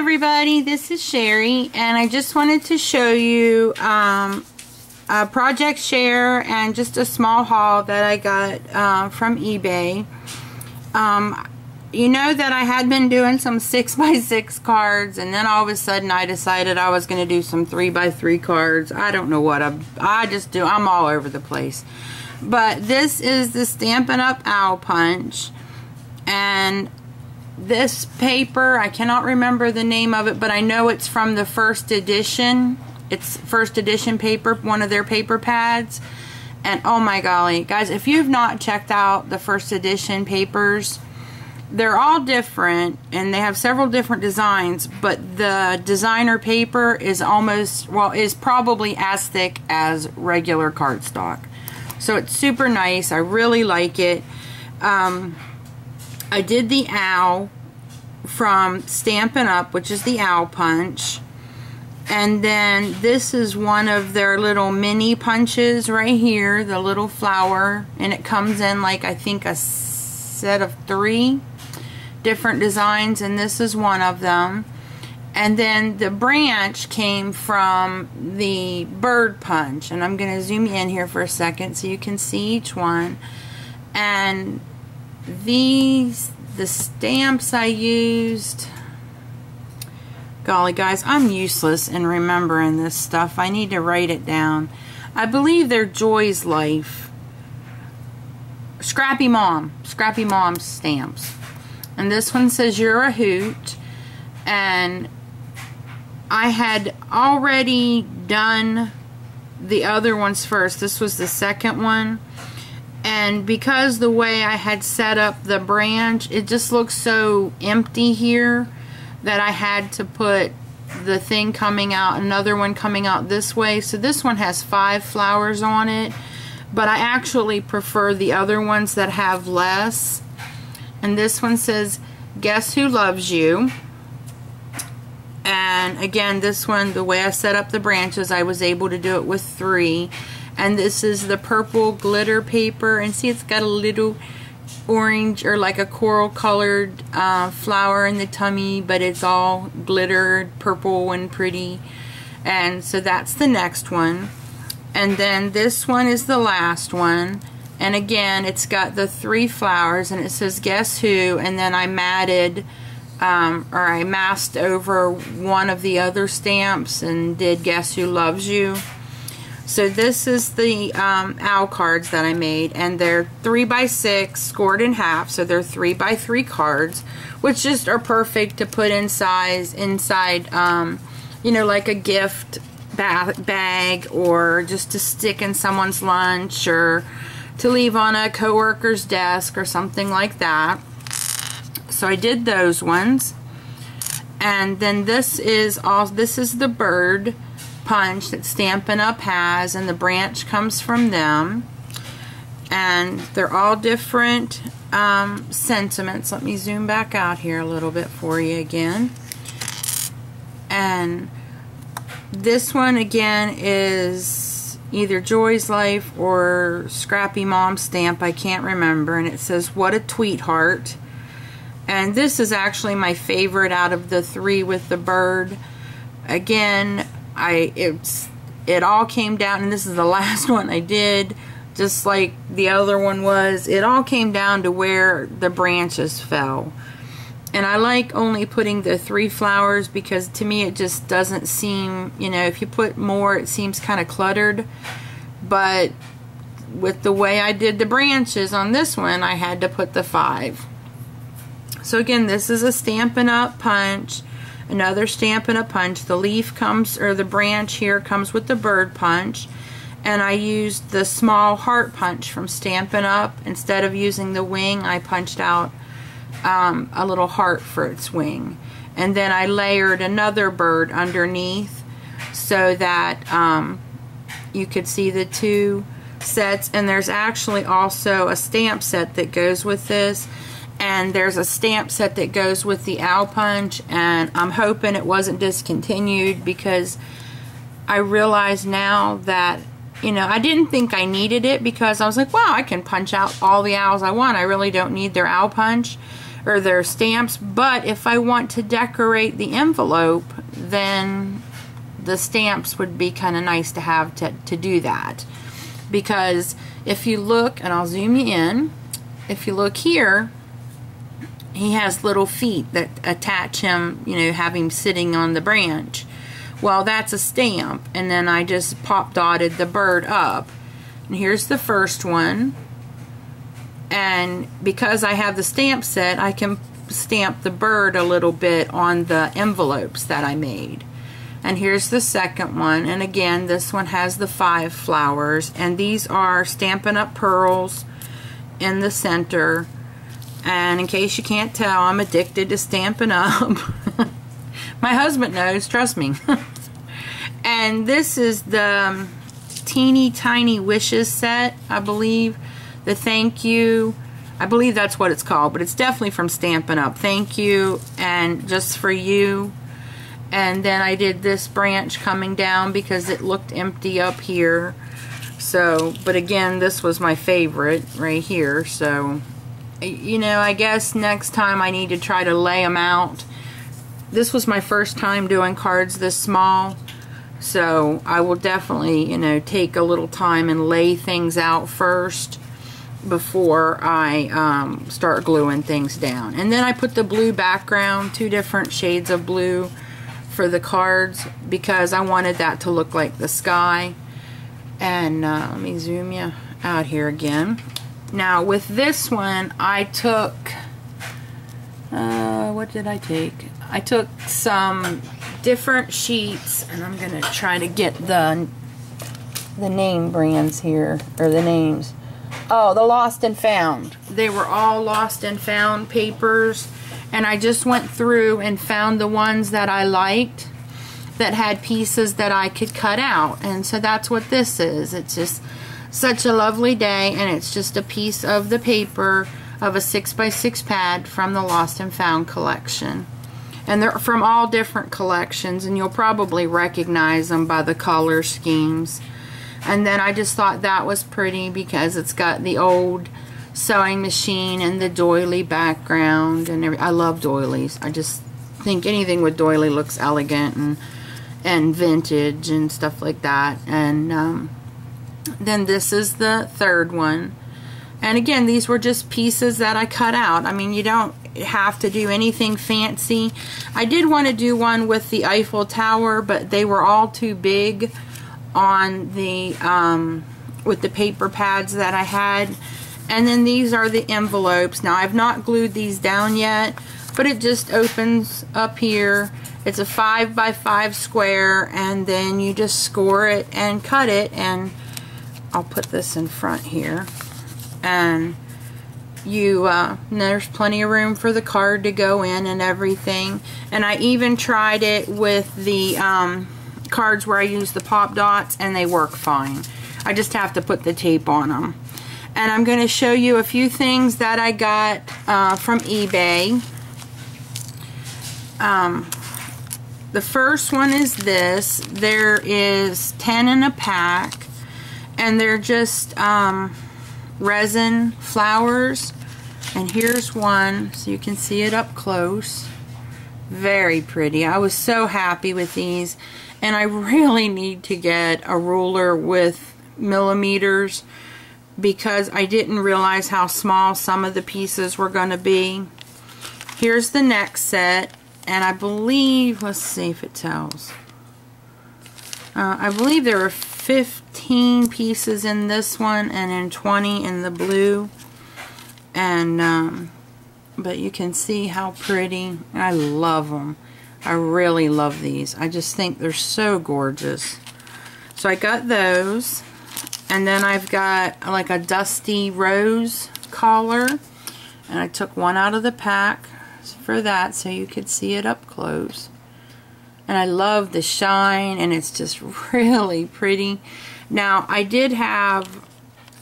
everybody, this is Sherry, and I just wanted to show you a project share and just a small haul that I got from eBay. You know that I had been doing some 6x6 cards, and then all of a sudden I decided I was going to do some 3x3 cards. I don't know what I'm all over the place. But this is the Stampin' Up! Owl Punch, and this paper, I cannot remember the name of it, but I know it's from the first edition. It's first edition paper, one of their paper pads. And oh my golly, guys, if you've not checked out the first edition papers, they're all different and they have several different designs, but the designer paper is almost, well, is probably as thick as regular cardstock. So it's super nice. I really like it. I did the owl from Stampin' Up!, which is the owl punch. And then this is one of their little mini punches right here, the little flower. And it comes in like, I think, a set of 3 different designs, and this is one of them. And then the branch came from the bird punch. And I'm going to zoom in here for a second so you can see each one. And the stamps I used, golly guys, I'm useless in remembering this stuff. I need to write it down. I believe they're Joy's Life, Scrappy Mom stamps. And this one says you're a hoot, and I had already done the other ones first. This was the second one. And because the way I had set up the branch, it just looks so empty here that I had to put the thing coming out, another one coming out this way. So this one has 5 flowers on it, but I actually prefer the other ones that have less. And this one says, guess who loves you? And again, this one, the way I set up the branches, I was able to do it with 3. And this is the purple glitter paper, and see, it's got a little orange or like a coral colored flower in the tummy, but it's all glittered purple and pretty. And so that's the next one. And then this one is the last one, and again it's got the 3 flowers, and it says guess who, and then I matted or I masked over one of the other stamps and did guess who loves you. So this is the owl cards that I made, and they're 3x6 scored in half, so they're 3x3 cards, which just are perfect to put inside you know, like a gift bag, or just to stick in someone's lunch, or to leave on a coworker's desk or something like that. So I did those ones. And then this is the bird punch that Stampin' Up! Has, and the branch comes from them. And they're all different sentiments. Let me zoom back out here a little bit for you again. And this one again is either Joy's Life or Scrappy Mom stamp, I can't remember, and it says what a tweetheart. And this is actually my favorite out of the 3 with the bird. Again, it all came down, and this is the last one I did, just like the other one was. It all came down to where the branches fell. And I like only putting the 3 flowers because to me it just doesn't seem, you know, if you put more it seems kind of cluttered. But with the way I did the branches on this one, I had to put the 5. So again, this is a Stampin' Up! Punch, another Stampin' Up! Punch. The leaf comes, or the branch here comes with the bird punch. And I used the small heart punch from Stampin' Up! Instead of using the wing, I punched out a little heart for its wing. And then I layered another bird underneath so that you could see the 2 sets. And there's actually also a stamp set that goes with this. And there's a stamp set that goes with the owl punch, and I'm hoping it wasn't discontinued, because I realize now that, you know, I didn't think I needed it, because I was like, wow, I can punch out all the owls I want. I really don't need their owl punch. or their stamps. But if I want to decorate the envelope, then the stamps would be kind of nice to have to do that. Because if you look, and I'll zoom you in, if you look here, he has little feet that attach him, you know, have him sitting on the branch. Well, that's a stamp, and then I just pop dotted the bird up. And here's the first one. And because I have the stamp set, I can stamp the bird a little bit on the envelopes that I made. And here's the second one, and again, this one has the 5 flowers, and these are Stampin' Up! Pearls in the center. And in case you can't tell, I'm addicted to Stampin' Up! My husband knows, trust me. And this is the Teeny Tiny Wishes set, I believe. The thank you, I believe that's what it's called, but it's definitely from Stampin' Up! Thank you, and just for you. And then I did this branch coming down because it looked empty up here. So, but again, this was my favorite right here. So, you know, I guess next time I need to try to lay them out. This was my first time doing cards this small. So, I will definitely, you know, take a little time and lay things out first before I start gluing things down. And then I put the blue background, 2 different shades of blue for the cards, because I wanted that to look like the sky. And let me zoom you out here again. Now with this one, I took what did I take? I took some different sheets, and I'm gonna try to get the name brands here, or the names. Oh, the Lost and Found. They were all Lost and Found papers. And I just went through and found the ones that I liked that had pieces that I could cut out. And so that's what this is. It's just such a lovely day, and it's just a piece of the paper of a 6x6 pad from the Lost and Found collection. And they're from all different collections, and you'll probably recognize them by the color schemes. And then I just thought that was pretty because it's got the old sewing machine and the doily background, and I love doilies. I just think anything with doily looks elegant and vintage and stuff like that. And then this is the third one, and again, these were just pieces that I cut out. I mean, you don't have to do anything fancy. I did want to do one with the Eiffel Tower, but they were all too big on the with the paper pads that I had. And then these are the envelopes. Now, I've not glued these down yet, but it just opens up here. It's a 5x5 square, and then you just score it and cut it. And I'll put this in front here. And you there's plenty of room for the card to go in and everything. And I even tried it with the cards where I use the pop dots, and they work fine. I just have to put the tape on them. And I'm going to show you a few things that I got from eBay. The first one is this. There is 10 in a pack, and they're just resin flowers. And here's one, so you can see it up close. Very pretty. I was so happy with these, and I really need to get a ruler with millimeters, because I didn't realize how small some of the pieces were going to be. Here's the next set, and I believe, let's see if it tells. I believe there were 15 pieces in this one, and then 20 in the blue. And but you can see how pretty. I love them. I really love these. I just think they're so gorgeous. So I got those. And then I've got like a dusty rose collar, and I took one out of the pack for that so you could see it up close. And I love the shine, and it's just really pretty. Now, I did have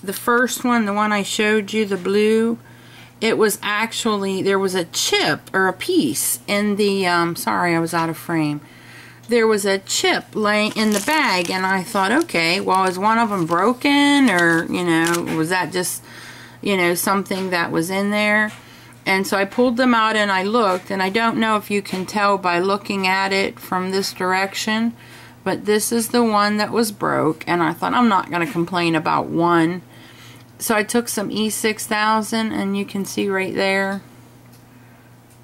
the first one, the one I showed you, the blue. It was actually, there was a chip or a piece in the, sorry, I was out of frame. There was a chip laying in the bag, and I thought, okay, well, is one of them broken, or, you know, was that just, you know, something that was in there? And so I pulled them out and I looked, and I don't know if you can tell by looking at it from this direction, but this is the one that was broke, and I thought I'm not going to complain about one. So I took some E6000, and you can see right there.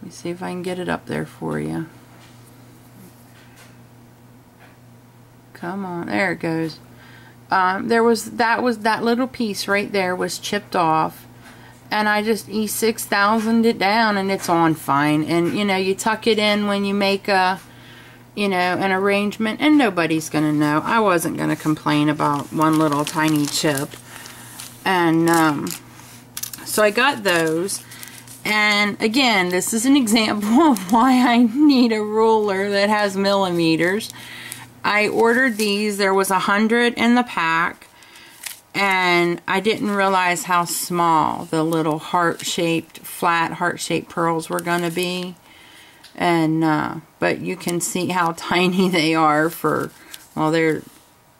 Let me see if I can get it up there for you. Come on, there it goes. That little piece right there was chipped off, and I just E6000'd it down, and it's on fine. And you know, you tuck it in when you make a, you know, an arrangement, and nobody's gonna know. I wasn't gonna complain about one little tiny chip. And so I got those. And again, this is an example of why I need a ruler that has millimeters. I ordered these. There was 100 in the pack, and I didn't realize how small the little heart-shaped, flat heart-shaped pearls were going to be. And but you can see how tiny they are for, well, there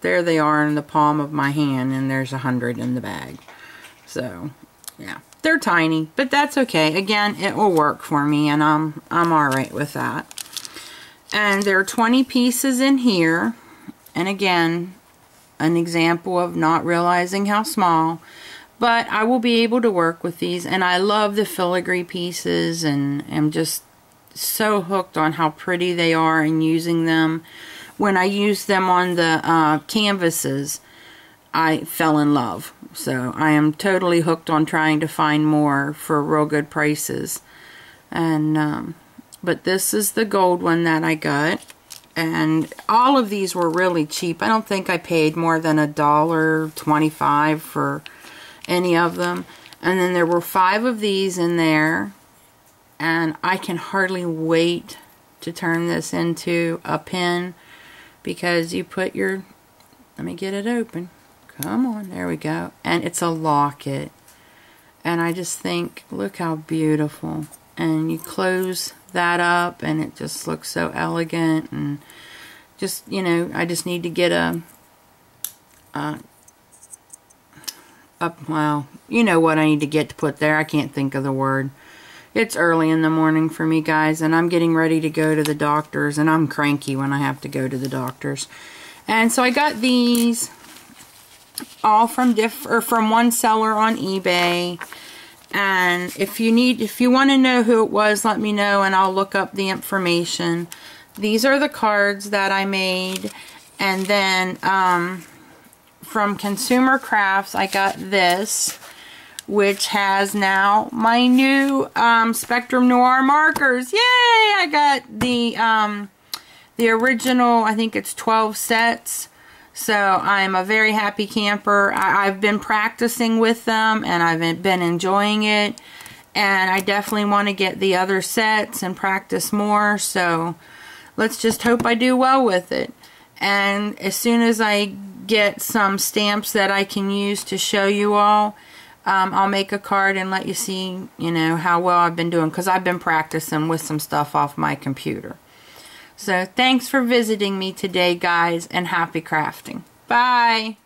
they are in the palm of my hand, and there's 100 in the bag. So yeah, they're tiny, but that's okay. Again, it will work for me, and I'm all right with that. And there are 20 pieces in here, and again, an example of not realizing how small, but I will be able to work with these. And I love the filigree pieces, and am just so hooked on how pretty they are and using them. When I used them on the canvases, I fell in love. So I am totally hooked on trying to find more for real good prices. And but this is the gold one that I got, and all of these were really cheap. I don't think I paid more than $1.25 for any of them. And then there were 5 of these in there, and I can hardly wait to turn this into a pin, because you put your, let me get it open, come on, there we go, and it's a locket. And I just think, look how beautiful. And you close that up, and it just looks so elegant. And just, you know, I just need to get well, you know what I need to get to put there. I can't think of the word. It's early in the morning for me, guys, and I'm getting ready to go to the doctor's, and I'm cranky when I have to go to the doctor's. And so I got these all from from one seller on eBay. And if you want to know who it was, let me know, and I'll look up the information. These are the cards that I made. And then from Consumer Crafts, I got this, which has now my new Spectrum Noir markers. Yay! I got the original, I think it's 12 sets. So I'm a very happy camper. I've been practicing with them, and I've been enjoying it. And I definitely want to get the other sets and practice more. So let's just hope I do well with it. And as soon as I get some stamps that I can use to show you all, I'll make a card and let you see, you know, how well I've been doing, because I've been practicing with some stuff off my computer. So thanks for visiting me today, guys, and happy crafting. Bye!